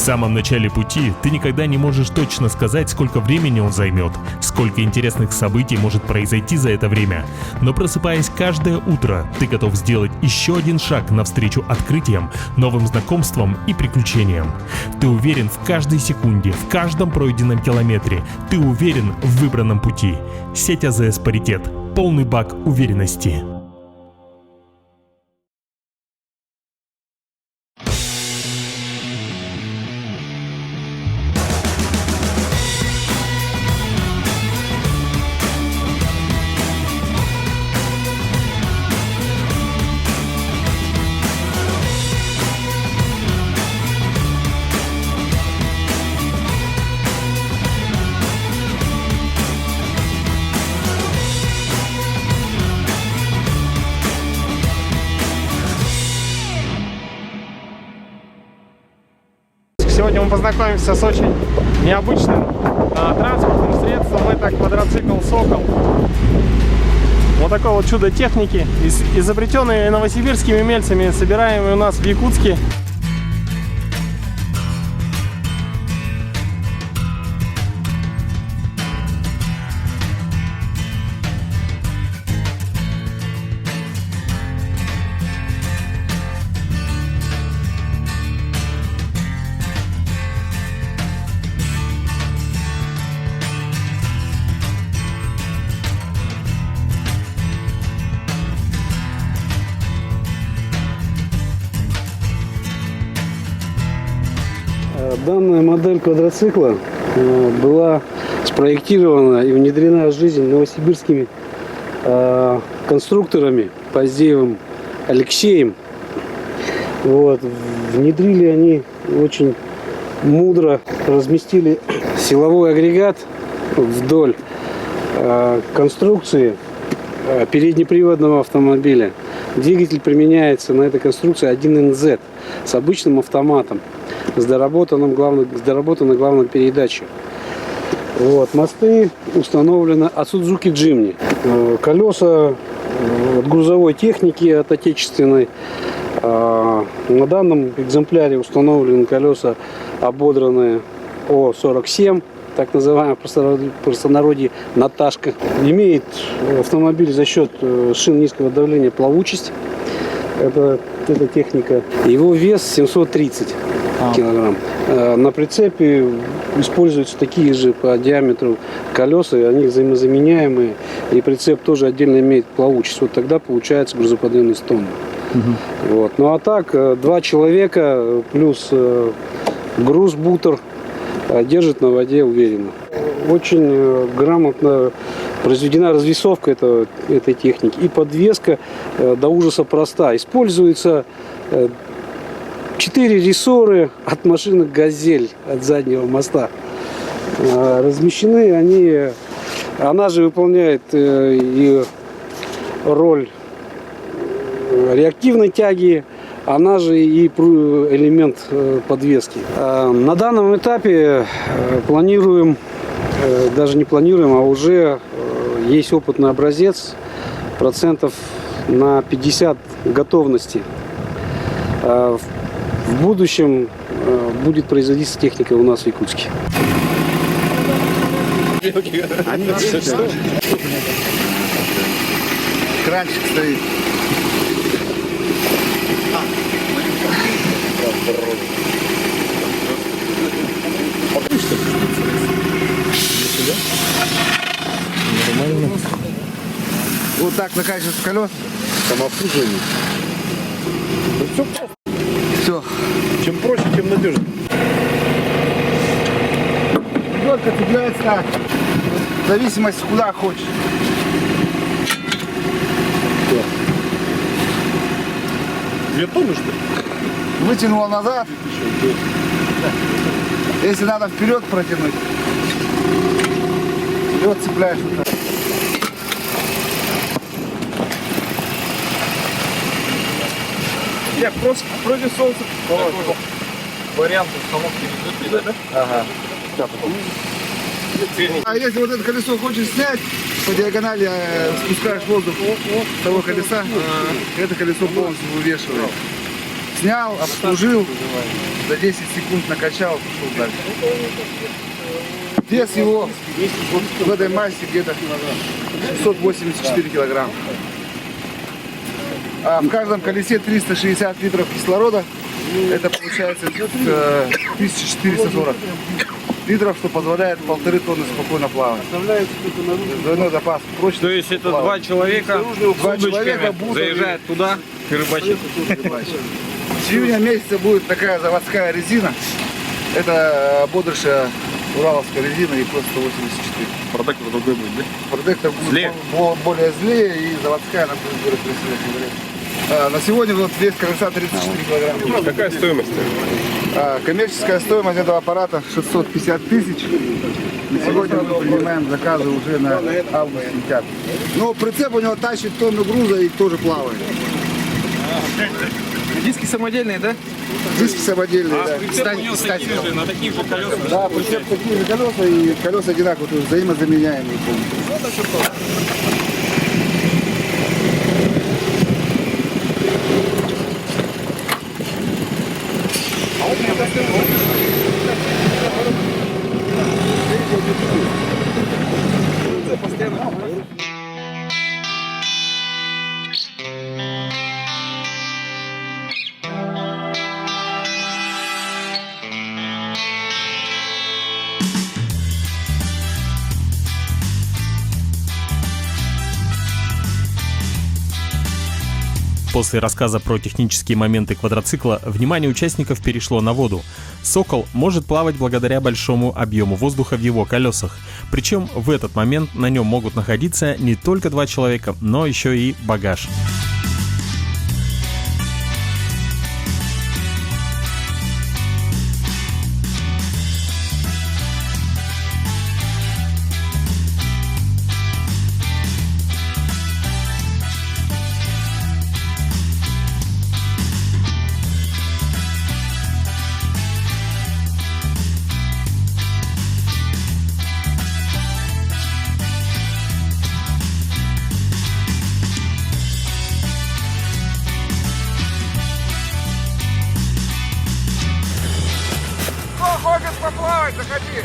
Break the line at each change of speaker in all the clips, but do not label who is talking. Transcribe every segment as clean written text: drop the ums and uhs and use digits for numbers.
самом начале пути ты никогда не можешь точно сказать, сколько времени он займет, сколько интересных событий может произойти за это время. Но просыпаясь каждое утро, ты готов сделать еще один шаг навстречу открытиям, новым знакомствам и приключениям. Ты уверен в каждой секунде, в каждом пройденном километре. Ты уверен в выбранном пути. Сеть АЗС «Паритет». Полный бак уверенности.
Сегодня мы познакомимся с очень необычным транспортным средством. Это квадроцикл «Сокол». Вот такое вот чудо техники, изобретенный новосибирскими умельцами, собираемый у нас в Якутске.
Данная модель квадроцикла была спроектирована и внедрена в жизнь новосибирскими конструкторами Поздеевым Алексеем. Вот. Внедрили они очень мудро, разместили силовой агрегат вдоль конструкции переднеприводного автомобиля. Двигатель применяется на этой конструкции 1НЗ с обычным автоматом, с доработанной главной передачей. Вот. Мосты установлены от Suzuki Jimny. Колеса от грузовой техники, от отечественной. На данном экземпляре установлены колеса ободранные О47, так называемая в простонародье Наташка. Имеет автомобиль за счет шин низкого давления плавучесть. Это техника. Его вес 730 килограмм. На прицепе используются такие же по диаметру колеса, они взаимозаменяемые. И прицеп тоже отдельно имеет плавучесть. Вот тогда получается грузоподъемность тонны. Вот. Ну а так, 2 человека плюс груз-бутер держит на воде уверенно. Очень грамотно произведена развесовка этой техники. И подвеска до ужаса проста. Используется 4 рессоры от машины «Газель» от заднего моста. Размещены они, она же выполняет и роль реактивной тяги, она же и элемент подвески. На данном этапе планируем, даже не планируем, а уже есть опытный образец, процентов на 50 готовности. В будущем будет производиться техника у нас в Якутске.
Кранчик стоит.
Нормально.
Вот так накачивается колес.
Самообслуживание.
Все.
Чем проще, тем надежнее.
Только цепляется в зависимости куда хочешь.
2 тонны, что ли?
Вытянула назад. Если надо вперед протянуть, вперед цепляешь.
Я просто против солнца. Вариант установки ведут, да? Ага.
А если вот это колесо хочешь снять, по диагонали спускаешь воздух с того колеса, это колесо полностью вывешивает. Снял, обслужил, за 10 секунд накачал, пошел дальше. Вес его вот в этой массе где-то 684 килограмма. А в каждом колесе 360 литров кислорода. Это получается 1440 литров, что позволяет 1,5 тонны спокойно плавать. Двойной запас прочности.
То есть это два человека с удочками
будут
заезжают туда и рыбачат.
С июня месяца будет такая заводская резина. Это бодрейшая ураловская резина и просто 184.
Протектор другой будет, да?
Протектор будет
Злее.
более злее и заводская она будет более красивее. На сегодня вот вес колеса 34 килограмма.
Какая стоимость?
Коммерческая стоимость этого аппарата 650 тысяч. На сегодня мы принимаем заказы уже на август-сентябрь. Но прицеп у него тащит тонну груза и тоже плавает.
Диски самодельные, да?
Диски самодельные, да.
Прицеп у него такие же, на таких же колесах.
Да, прицеп такие же колеса и колеса одинаковые, то есть взаимозаменяемые полностью.
После рассказа про технические моменты квадроцикла внимание участников перешло на воду. «Сокол» может плавать благодаря большому объему воздуха в его колесах. Причем в этот момент на нем могут находиться не только 2 человека, но еще и багаж.
Кто хочет поплавать, заходи!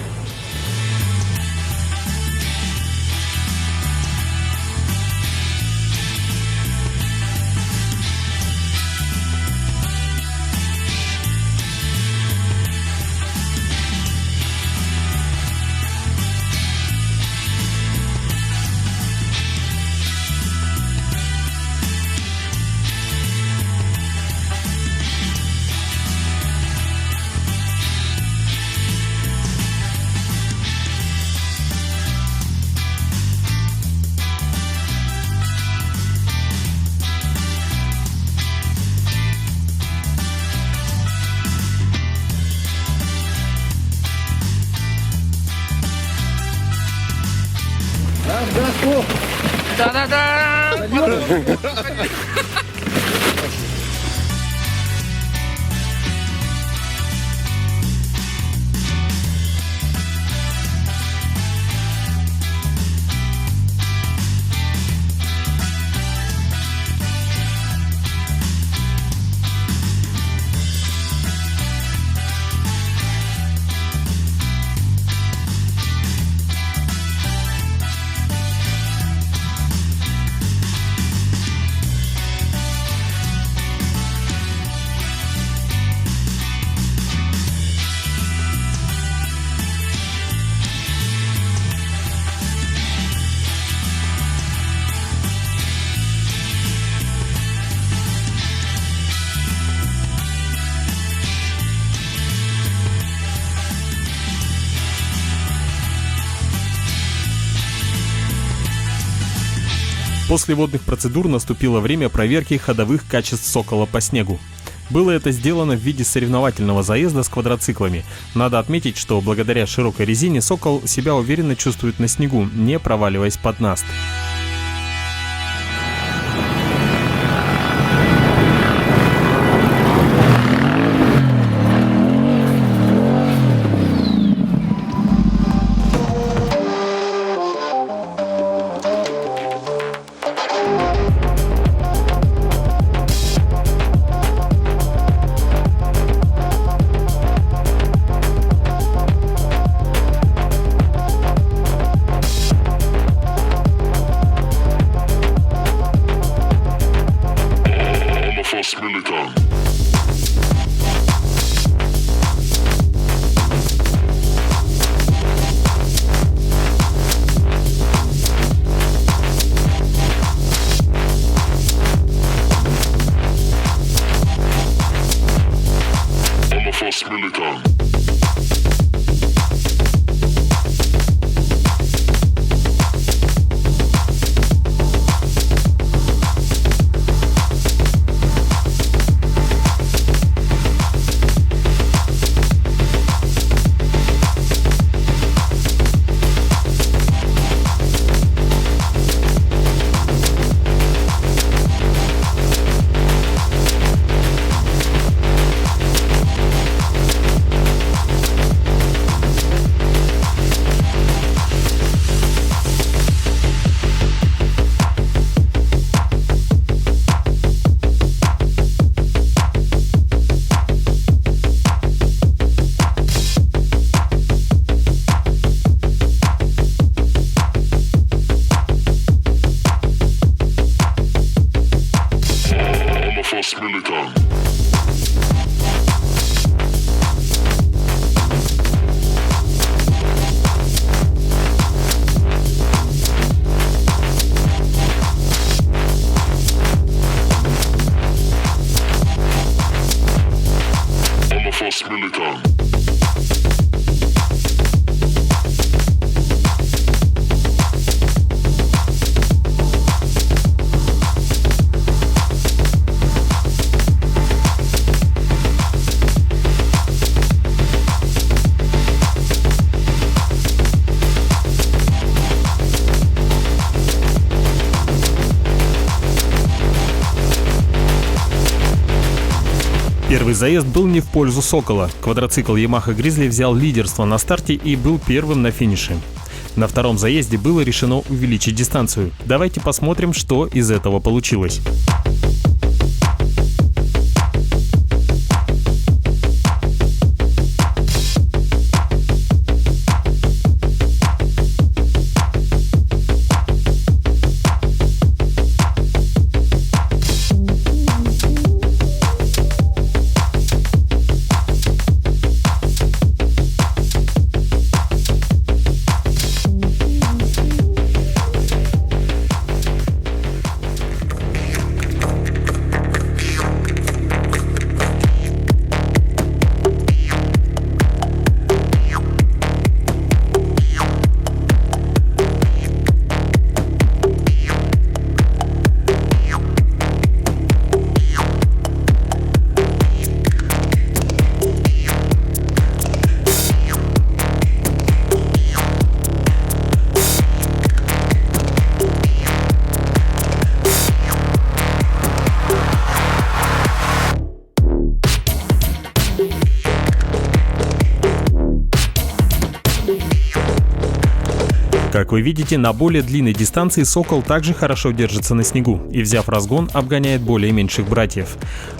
После водных процедур наступило время проверки ходовых качеств «Сокола» по снегу. Было это сделано в виде соревновательного заезда с квадроциклами. Надо отметить, что благодаря широкой резине «Сокол» себя уверенно чувствует на снегу, не проваливаясь под наст.
Force Militant. Force Militant. Force Militant. Force Militant.
Первый заезд был не в пользу Сокола. Квадроцикл Yamaha Grizzly взял лидерство на старте и был первым на финише. На втором заезде было решено увеличить дистанцию. Давайте посмотрим, что из этого получилось. Как вы видите, на более длинной дистанции Сокол также хорошо держится на снегу и, взяв разгон, обгоняет более меньших братьев.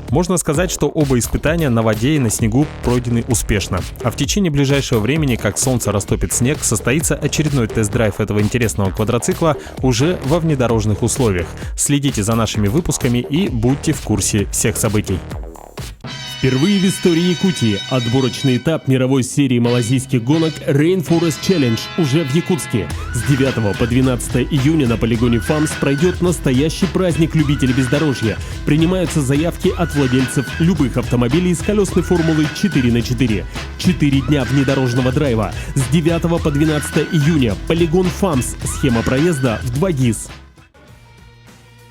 Можно сказать, что оба испытания на воде и на снегу пройдены успешно. А в течение ближайшего времени, как солнце растопит снег, состоится очередной тест-драйв этого интересного квадроцикла уже во внедорожных условиях. Следите за нашими выпусками и будьте в курсе всех событий.
Впервые в истории Якутии отборочный этап мировой серии малазийских гонок Rainforest Challenge уже в Якутске. С 9 по 12 июня на полигоне ФАМС пройдет настоящий праздник любителей бездорожья. Принимаются заявки от владельцев любых автомобилей с колесной формулы 4х4. 4 дня внедорожного драйва. С 9 по 12 июня полигон ФАМС. Схема проезда в 2 ГИС.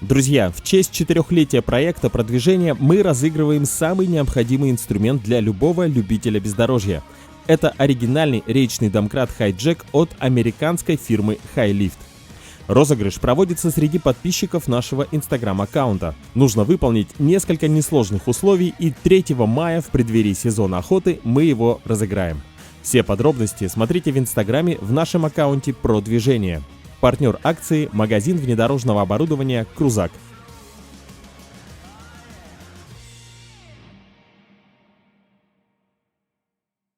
Друзья, в честь 4-летия проекта продвижения мы разыгрываем самый необходимый инструмент для любого любителя бездорожья. Это оригинальный речный домкрат Hi-Jack от американской фирмы Hi-Lift. Розыгрыш проводится среди подписчиков нашего инстаграм-аккаунта. Нужно выполнить несколько несложных условий, и 3 мая в преддверии сезона охоты мы его разыграем. Все подробности смотрите в инстаграме в нашем аккаунте «Продвижение». Партнер акции – магазин внедорожного оборудования «Крузак».